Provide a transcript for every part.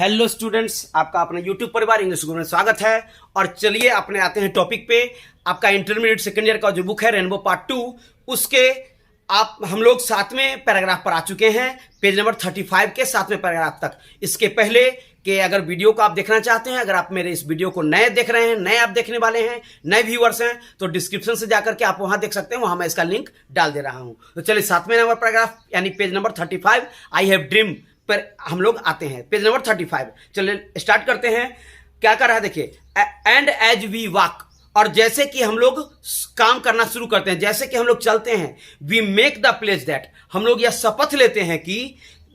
Hello students, आपका अपना YouTube परिवार इंग्लिश गुरु में स्वागत है। और चलिए अपने आते हैं टॉपिक पे। आपका इंटरमीडिएट सेकेंड ईयर का जो बुक है रेनबो पार्ट 2, उसके हम लोग 7वें पैराग्राफ पर आ चुके हैं, पेज नंबर 35 के 7वें पैराग्राफ तक। इसके पहले कि अगर वीडियो को आप देखना चाहते हैं, अगर आप मेरे इस वीडियो को नए देख रहे हैं, नए आप देखने वाले हैं, नए व्यूअर्स हैं, तो डिस्क्रिप्शन से जाकर के आप वहां देख सकते हैं, वहां मैं इसका लिंक डाल दे रहा हूं। तो चलिए 7वें नंबर पैराग्राफ यानी page number 35 I have dream पर हम लोग आते हैं। पेज नंबर 35 चलिए स्टार्ट करते हैं। क्या कर रहा है देखिए, एंड एज वी वॉक, और जैसे कि हम लोग काम करना शुरू करते हैं, जैसे कि हम लोग चलते हैं, we make the pledge that, हम लोग यह शपथ लेते हैं कि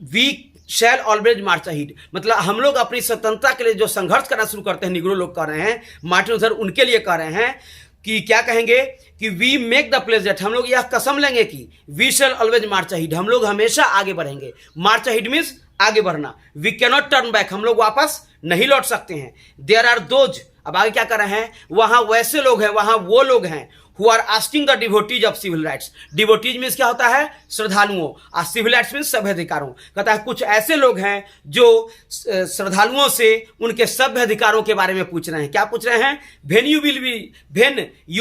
वी शैल ऑलवेज मार्च अहीड, मतलब हम लोग अपनी स्वतंत्रता के लिए जो संघर्ष करना शुरू करते हैं, निग्रो लोग कर रहे हैं, मार्टिन लूथर उनके लिए कर रहे हैं कि क्या कहेंगे कि we make the pledge that, हम लोग यह कसम लेंगे कि वी शैल ऑलवेज मार्च अहीड, हम लोग हमेशा आगे बढ़ेंगे। मार्च अहीड मीन्स आगे बढ़ना। वी कैनॉट टर्न बैक, हम लोग वापस नहीं लौट सकते हैं। देयर आर दोज, अब आगे क्या कर रहे हैं, वहां वैसे लोग हैं, वहां वो लोग हैं who are asking the devotees of civil rights। Devotees means क्या होता है, श्रद्धालुओं, और सिविल राइट्स मीन्स सभ्य अधिकारों। कहता है कुछ ऐसे लोग हैं जो श्रद्धालुओं से उनके सभ्य अधिकारों के बारे में पूछ रहे हैं। क्या पूछ रहे हैं, when you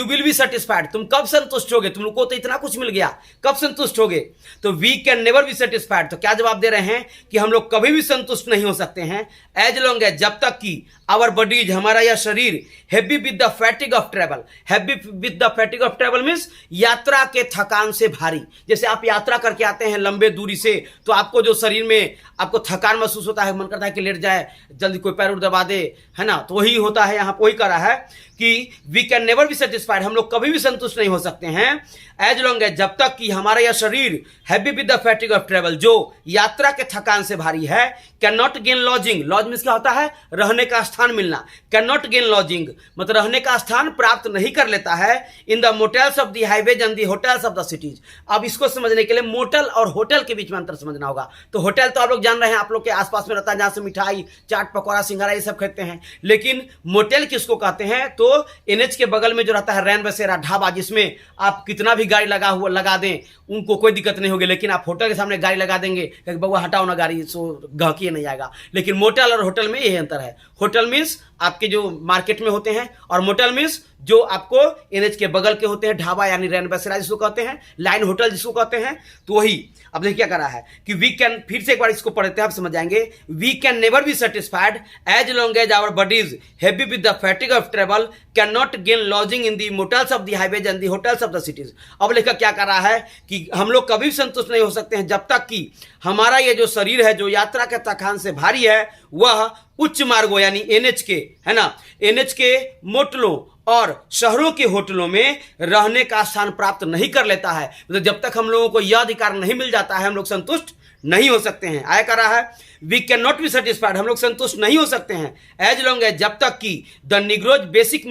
will be satisfied, तुम कब संतुष्ट होगे, तुमको तो इतना कुछ मिल गया, कब संतुष्ट होगे। तो we can never be satisfied, तो क्या जवाब दे रहे हैं कि हम लोग कभी भी संतुष्ट नहीं हो सकते हैं। एज लॉन्ग एज, जब तक कि आवर बॉडीज, हमारा यह शरीर, heavy with the fatigue of travel, heavy with the fatigue of travel means यात्रा के थकान से भारी। जैसे आप यात्रा करके आते हैं लंबे दूरी से, तो आपको जो शरीर में आपको थकान महसूस होता है, मन करता है कि लेट जाए, जल्दी कोई पैर दबा दे, है ना। तो वही होता है यहाँ, वही करा है कि we can never be satisfied, हम लोग कभी भी संतुष्ट नहीं हो सकते हैं। एज लॉन्ग एज, जब तक कि हमारा यह शरीर heavy with the fatigue of travel, जो यात्रा के थकान से भारी है। Can not gain lodging, lodge means क्या होता है, रहने का स्थान मिलना। कैन नॉट गेन लॉजिंग मतलब रहने का स्थान प्राप्त नहीं कर लेता है। In the motels of the highways and the hotels of the cities. अब इसको समझने के लिए मोटल और होटल के बीच में अंतर समझना होगा। तो होटल तो आप लोग जान रहे हैं, आप लोग के आसपास में रहता है, जहां से मिठाई, चाट, पकौड़ा, सिंघारा ये सब खाते हैं। लेकिन मोटेल किसको कहते हैं, तो एनएच के बगल में जो रहता है रैन बसेरा ढाबा, जिसमें आप कितना भी गाड़ी लगा दें उनको कोई दिक्कत नहीं होगी। लेकिन आप होटल के सामने गाड़ी लगा देंगे, बउआ हटाओ ना गाड़ी, सो गहकी नहीं आएगा। लेकिन मोटल और होटल में यही अंतर है। होटल मीन्स आपके जो मार्केट में होते हैं, और मोटल मीन्स जो आपको एनएच के बगल के होते हैं, ढाबा यानी रैन बसेरा जिसको कहते हैं, लाइन होटल जिसको कहते हैं। तो वही अब देखिए क्या कर रहा है कि वी कैन, फिर से एक बार इसको पढ़ते हैं, आप समझ जाएंगे। We can never be satisfied as long as our bodies heavy with the fatigue of travel, can not gain lodging in the motels of the highways and the hotels of the cities. अब लेखक क्या कर रहा है कि हम लोग कभी संतुष्ट नहीं हो सकते हैं जब तक कि हमारा ये जो शरीर है, जो यात्रा के थकान से भारी है, वह उच्च मार्गों यानी एनएच के, है ना, एनएच के मोटलों और शहरों के होटलों में रहने का स्थान प्राप्त नहीं कर लेता है। मतलब जब तक हम लोगों को यह अधिकार नहीं मिल जाता है, हम लोग संतुष्ट नहीं हो सकते हैं। आया कर रहा है we can not be satisfied, हम लोग संतुष्ट नहीं हो सकते हैं। एज लॉन्ग एज, जब तक कि द निग्रोज बेसिक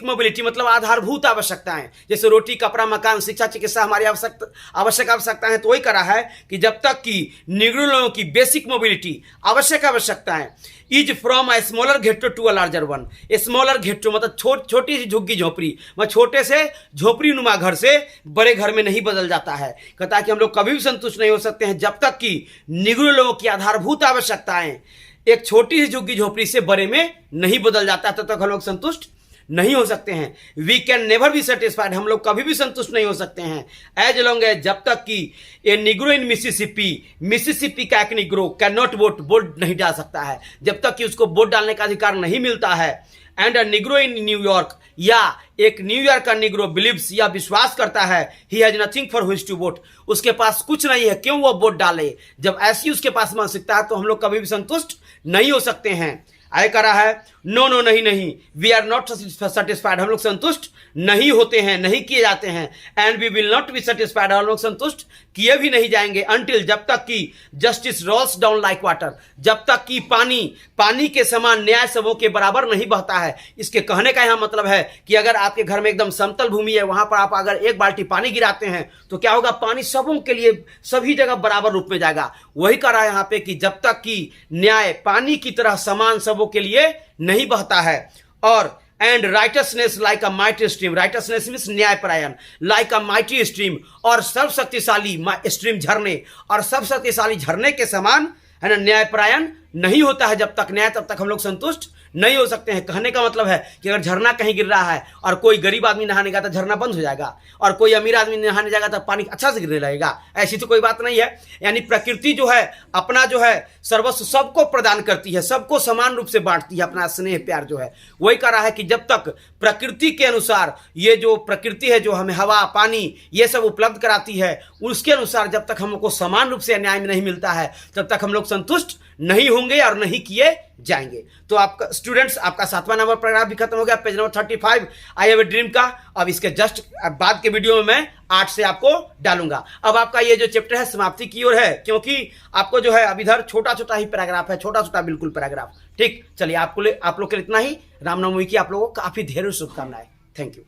मोबिलिटी मतलब आधारभूत आवश्यकताएं, जैसे रोटी, कपड़ा, मकान, शिक्षा, चिकित्सा हमारी आवश्यक आवश्यकता है। तो वही करा है कि जब तक कि निग्रो लोगों की बेसिक मोबिलिटी, आवश्यक आवश्यकताएं, is from a smaller ghetto to a larger one. Smaller ghetto मतलब छोटी सी झुग्गी झोपड़ी, मतलब छोटे से झोपड़ी नुमा घर से बड़े घर में नहीं बदल जाता है। कहता है कि हम लोग कभी भी संतुष्ट नहीं हो सकते हैं जब तक कि निग्रो लोगों की आधारभूत आवश्यकताएं एक छोटी सी झुग्गी झोपड़ी से बड़े में नहीं बदल जाता है, तब तक हम लोग संतुष्ट नहीं हो सकते हैं। We can never be satisfied, हम लोग कभी भी संतुष्ट नहीं हो सकते हैं। एज लॉन्ग एज, जब तक कि ए निग्रो इन मिसिसिपी का एक निग्रो कैन नॉट वोट नहीं डाल सकता है, जब तक कि उसको वोट डालने का अधिकार नहीं मिलता है। And a Negro in New York, या एक न्यूयॉर्क का निग्रो बिलीव्स, या विश्वास करता है, he has nothing for which to vote, उसके पास कुछ नहीं है, क्यों वो वोट डाले। जब ऐसी उसके पास मानसिकता है तो हम लोग कभी भी संतुष्ट नहीं हो सकते हैं। आय करा है नो नहीं, वी आर नॉट सेटिस्फाइड, हम लोग संतुष्ट नहीं होते हैं, नहीं किए जाते हैं। And we will not be satisfied, हम लोग संतुष्ट किए भी नहीं जाएंगे। अनटिल, जब तक कि justice rolls down like water, जब तक कि पानी के समान न्याय सबों के बराबर नहीं बहता है। इसके कहने का यहां मतलब है कि अगर आपके घर में एकदम समतल भूमि है, वहां पर आप अगर एक बाल्टी पानी गिराते हैं तो क्या होगा, पानी सबों के लिए सभी जगह बराबर रूप में जाएगा। वही कह रहा है यहां पे कि जब तक कि न्याय पानी की तरह समान सबों के लिए नहीं बहता है। और and righteousness like a mighty stream, righteousness means न्यायपरायण, लाइक अ माइटी स्ट्रीम, और सर्वशक्तिशाली स्ट्रीम झरने, और सर्वशक्तिशाली झरने के समान, है ना, न्यायपरायण नहीं होता है जब तक न्याय, तब तक हम लोग संतुष्ट नहीं हो सकते हैं। कहने का मतलब है कि अगर झरना कहीं गिर रहा है और कोई गरीब आदमी नहाने गया तो झरना बंद हो जाएगा, और कोई अमीर आदमी नहाने जाएगा तो पानी अच्छा से गिरने लगेगा, ऐसी तो कोई बात नहीं है। यानी प्रकृति जो है अपना जो है सर्वस्व सबको प्रदान करती है, सबको समान रूप से बांटती है, अपना स्नेह प्यार जो है। वही कह रहा है कि जब तक प्रकृति के अनुसार ये जो प्रकृति है जो हमें हवा पानी ये सब उपलब्ध कराती है, उसके अनुसार जब तक हमको समान रूप से न्याय नहीं मिलता है, तब तक हम लोग संतुष्ट नहीं होंगे और नहीं किए जाएंगे। तो आपका स्टूडेंट्स, आपका 7वां नंबर पैराग्राफ भी खत्म हो गया, page number 35 I have a dream का। अब इसके जस्ट बाद के वीडियो में मैं 8 से आपको डालूंगा। अब आपका ये जो चैप्टर है समाप्ति की ओर है, क्योंकि आपको जो है अब इधर छोटा छोटा ही पैराग्राफ है, छोटा छोटा बिल्कुल पैराग्राफ। ठीक, चलिए आप लोग के लिए इतना ही। रामनवमी की आप लोगों को काफी ढेरों शुभकामनाएं। Thank you.